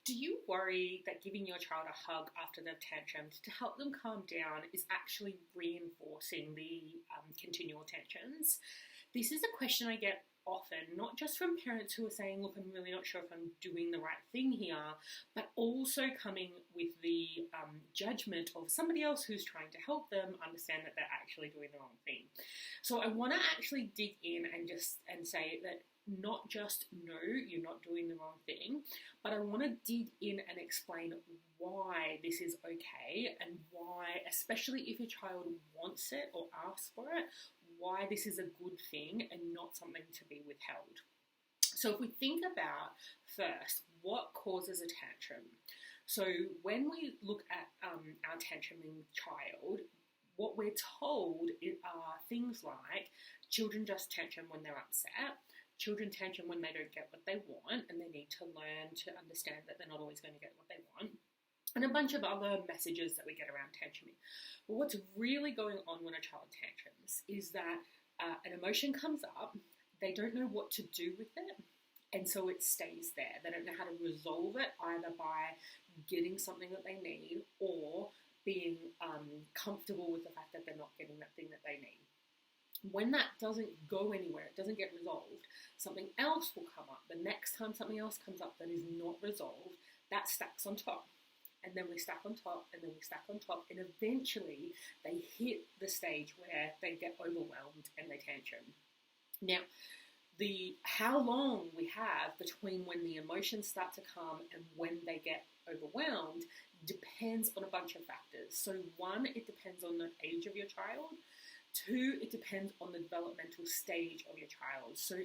Do you worry that giving your child a hug after they've tantrumed to help them calm down is actually reinforcing the continual tensions? This is a question I get often, not just from parents who are saying, look, I'm really not sure if I'm doing the right thing here, but also coming with the judgment of somebody else who's trying to help them understand that they're actually doing the wrong thing. So I want to actually dig in and say that not just no, you're not doing the wrong thing, but I want to dig in and explain why this is okay and why, especially if your child wants it or asks for it, why this is a good thing and not something to be withheld. So if we think about first what causes a tantrum. So when we look at our tantruming child, what we're told are things like children just tantrum when they're upset, children tantrum when they don't get what they want and they need to learn to understand that they're not always going to get what they want, and a bunch of other messages that we get around tantruming. But what's really going on when a child tantrums is that an emotion comes up, they don't know what to do with it, and so it stays there. They don't know how to resolve it, either by getting something that they need or being comfortable with the fact that they're not getting that thing that they need. When that doesn't go anywhere, it doesn't get resolved, something else will come up. The next time something else comes up that is not resolved, that stacks on top. And then we stack on top, and then we stack on top, and eventually they hit the stage where they get overwhelmed and they tantrum. Now, how long we have between when the emotions start to come and when they get overwhelmed depends on a bunch of factors. So one, it depends on the age of your child. Two, it depends on the developmental stage of your child. So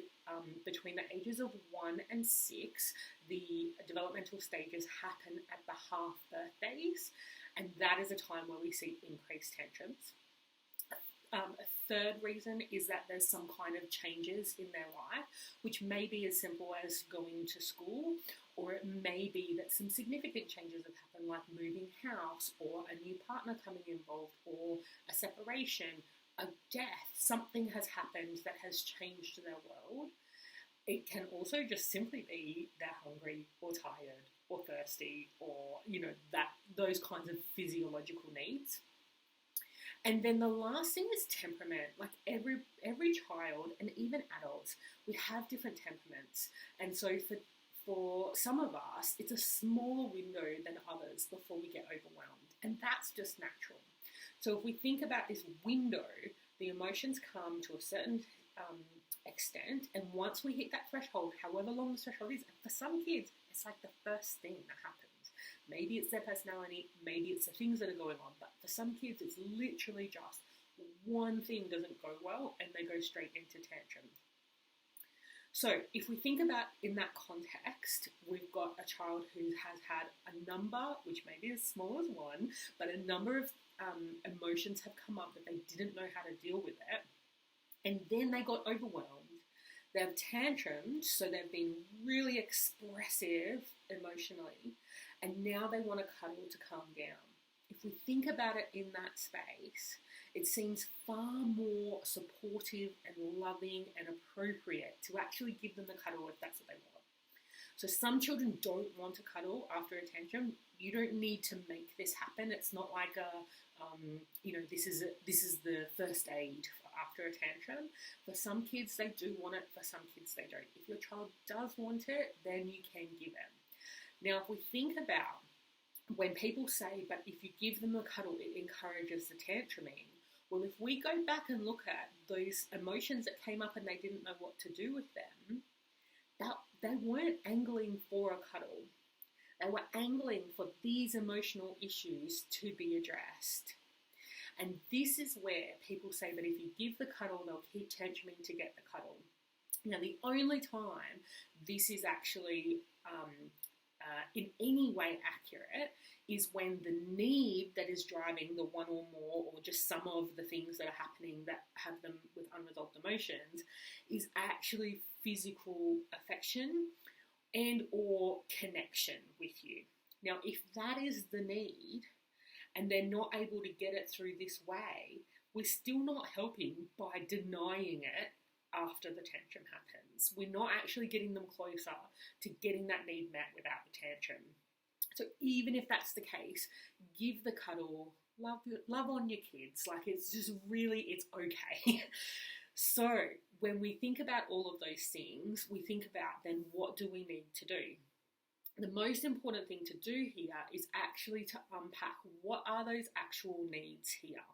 between the ages of 1 and 6, the developmental stages happen at the half birthdays, and that is a time where we see increased tantrums. A third reason is that there's some kind of changes in their life, which may be as simple as going to school, or it may be that some significant changes have happened, like moving house, or a new partner coming involved, or a separation, a death. Something has happened that has changed their world. It can also just simply be they're hungry or tired or thirsty, or those kinds of physiological needs. And then the last thing is temperament. Like every child and even adults, we have different temperaments. And so for some of us, it's a smaller window than others before we get overwhelmed. And that's just natural. So if we think about this window, the emotions come to a certain extent, and once we hit that threshold, however long the threshold is, for some kids, it's like the first thing that happens. Maybe it's their personality, maybe it's the things that are going on, but for some kids, it's literally just one thing doesn't go well, and they go straight into tantrum. So if we think about in that context, we've got a child who has had a number, which may be as small as 1, but a number of emotions have come up that they didn't know how to deal with it, and then they got overwhelmed. They've tantrumed, so they've been really expressive emotionally, and now they want to cuddle to calm down. If we think about it in that space, it seems far more supportive and loving and appropriate to actually give them the cuddle if that's what they want. So some children don't want to cuddle after a tantrum. You don't need to make this happen. It's not like this is the first aid after a tantrum. For some kids, they do want it. For some kids, they don't. If your child does want it, then you can give it. Now, if we think about when people say, but if you give them a cuddle, it encourages the tantruming. Well, if we go back and look at those emotions that came up and they didn't know what to do with them, they weren't angling for a cuddle. They were angling for these emotional issues to be addressed. And this is where people say that if you give the cuddle, they'll keep tantruming to get the cuddle. Now, the only time this is actually in any way accurate is when the need that is driving the one or more, or just some of the things that are happening that have them with unresolved emotions, is actually physical affection and or connection with you. Now, if that is the need and they're not able to get it through this way, we're still not helping by denying it after the tantrum happens. We're not actually getting them closer to getting that need met without the tantrum. So even if that's the case, give the cuddle, love on your kids. Like, it's just really, it's okay. So when we think about all of those things, we think about then what do we need to do? The most important thing to do here is actually to unpack what are those actual needs here.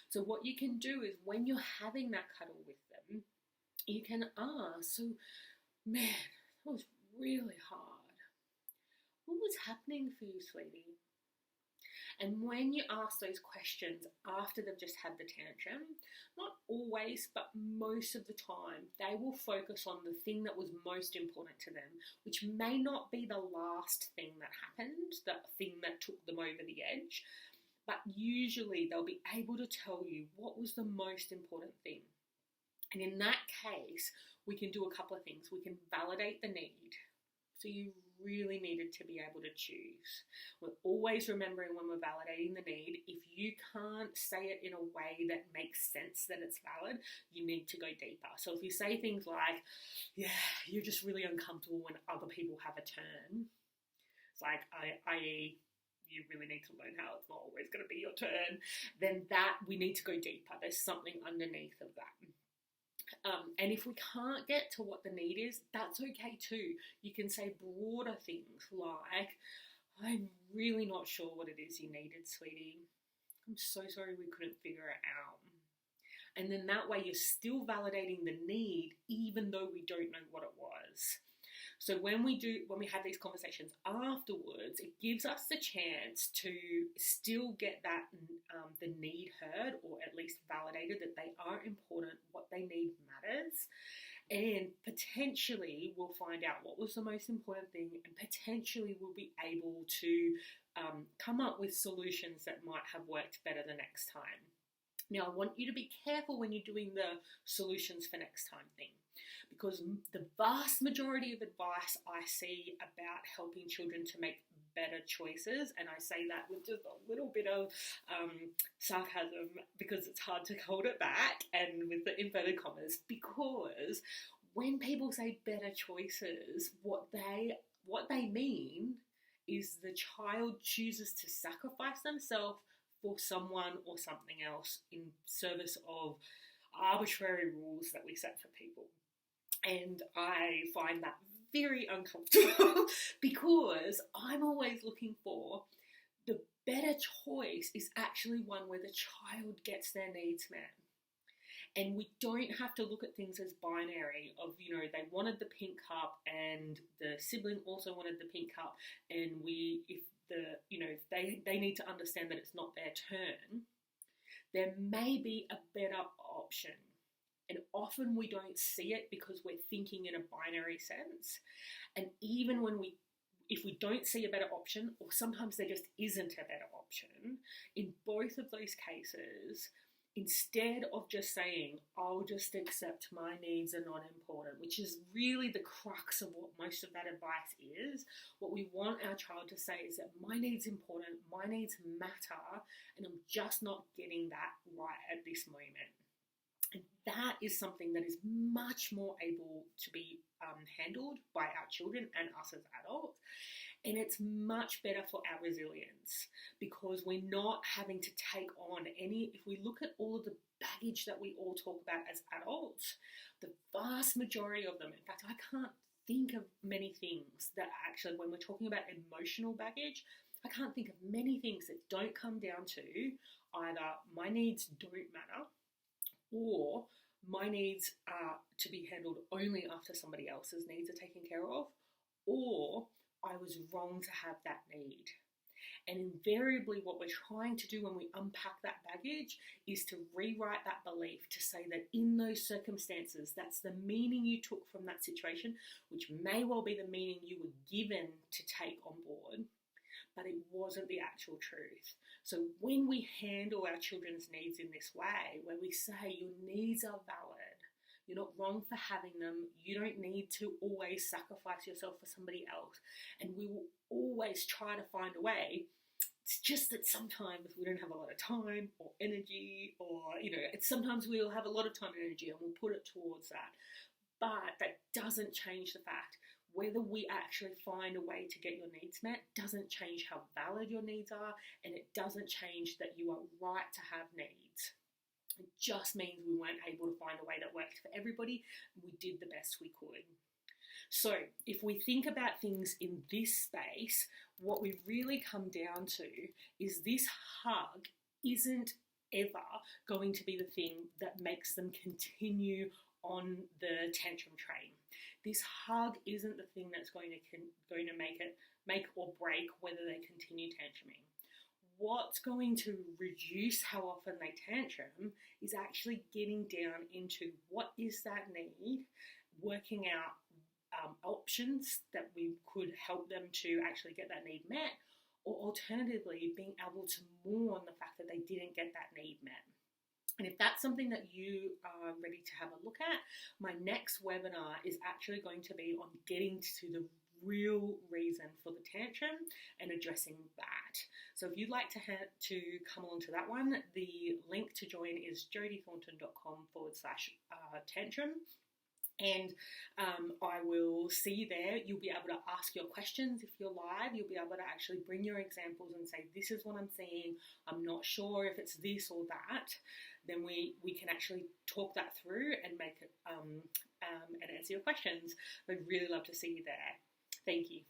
So what you can do is when you're having that cuddle with them, you can ask, so man, that was really hard. What was happening for you, sweetie? And when you ask those questions after they've just had the tantrum, not always, but most of the time, they will focus on the thing that was most important to them, which may not be the last thing that happened, the thing that took them over the edge, but usually they'll be able to tell you what was the most important thing. And in that case, we can do a couple of things. We can validate the need. So you really needed to be able to choose. We're always remembering when we're validating the need, if you can't say it in a way that makes sense that it's valid, you need to go deeper. So if you say things like, yeah, you're just really uncomfortable when other people have a turn, it's like, i.e., you really need to learn how it's not always going to be your turn, then that we need to go deeper. There's something underneath of that. And if we can't get to what the need is, that's okay too. You can say broader things like, I'm really not sure what it is you needed, sweetie. I'm so sorry we couldn't figure it out. And then that way you're still validating the need even though we don't know what it was. So when we have these conversations afterwards, it gives us the chance to still get that the need heard, or at least validated that they are important, what they need matters, and potentially we'll find out what was the most important thing, and potentially we'll be able to come up with solutions that might have worked better the next time. Now, I want you to be careful when you're doing the solutions for next time thing, because the vast majority of advice I see about helping children to make better choices, and I say that with just a little bit of sarcasm because it's hard to hold it back, and with the inverted commas, because when people say better choices, what they mean is the child chooses to sacrifice themselves for someone or something else in service of arbitrary rules that we set for people. And I find that very uncomfortable because I'm always looking for the better choice is actually one where the child gets their needs met. And we don't have to look at things as binary of, they wanted the pink cup and the sibling also wanted the pink cup, and if they need to understand that it's not their turn, there may be a better option. And often we don't see it because we're thinking in a binary sense. And even if we don't see a better option, or sometimes there just isn't a better option, in both of those cases, instead of just saying, I'll just accept my needs are not important, which is really the crux of what most of that advice is, what we want our child to say is that my needs are important, my needs matter, and I'm just not getting that right at this moment. And that is something that is much more able to be handled by our children and us as adults. And it's much better for our resilience because we're not having to take on if we look at all of the baggage that we all talk about as adults, the vast majority of them, in fact, I can't think of many things that actually, when we're talking about emotional baggage, I can't think of many things that don't come down to either my needs don't matter, or my needs are to be handled only after somebody else's needs are taken care of, or I was wrong to have that need. And invariably what we're trying to do when we unpack that baggage is to rewrite that belief to say that in those circumstances, that's the meaning you took from that situation, which may well be the meaning you were given to take on board, but it wasn't the actual truth. So when we handle our children's needs in this way, where we say your needs are valid, you're not wrong for having them, you don't need to always sacrifice yourself for somebody else, and we will always try to find a way. It's just that sometimes we don't have a lot of time or energy, or, sometimes we'll have a lot of time and energy and we'll put it towards that. But that doesn't change the fact whether we actually find a way to get your needs met doesn't change how valid your needs are, and it doesn't change that you are right to have needs. It just means we weren't able to find a way that worked for everybody. We did the best we could. So if we think about things in this space, what we really come down to is this hug isn't ever going to be the thing that makes them continue on the tantrum train. This hug isn't the thing that's going to make or break whether they continue tantruming. What's going to reduce how often they tantrum is actually getting down into what is that need, working out options that we could help them to actually get that need met, or alternatively being able to mourn the fact that they didn't get that need met. And if that's something that you are ready to have a look at, my next webinar is actually going to be on getting to the real reason for the tantrum and addressing that. So if you'd like to come along to that one, the link to join is jodithornton.com/tantrum. And I will see you there. You'll be able to ask your questions if you're live. You'll be able to actually bring your examples and say, this is what I'm seeing. I'm not sure if it's this or that. Then we can actually talk that through and make it and answer your questions. I'd really love to see you there. Thank you.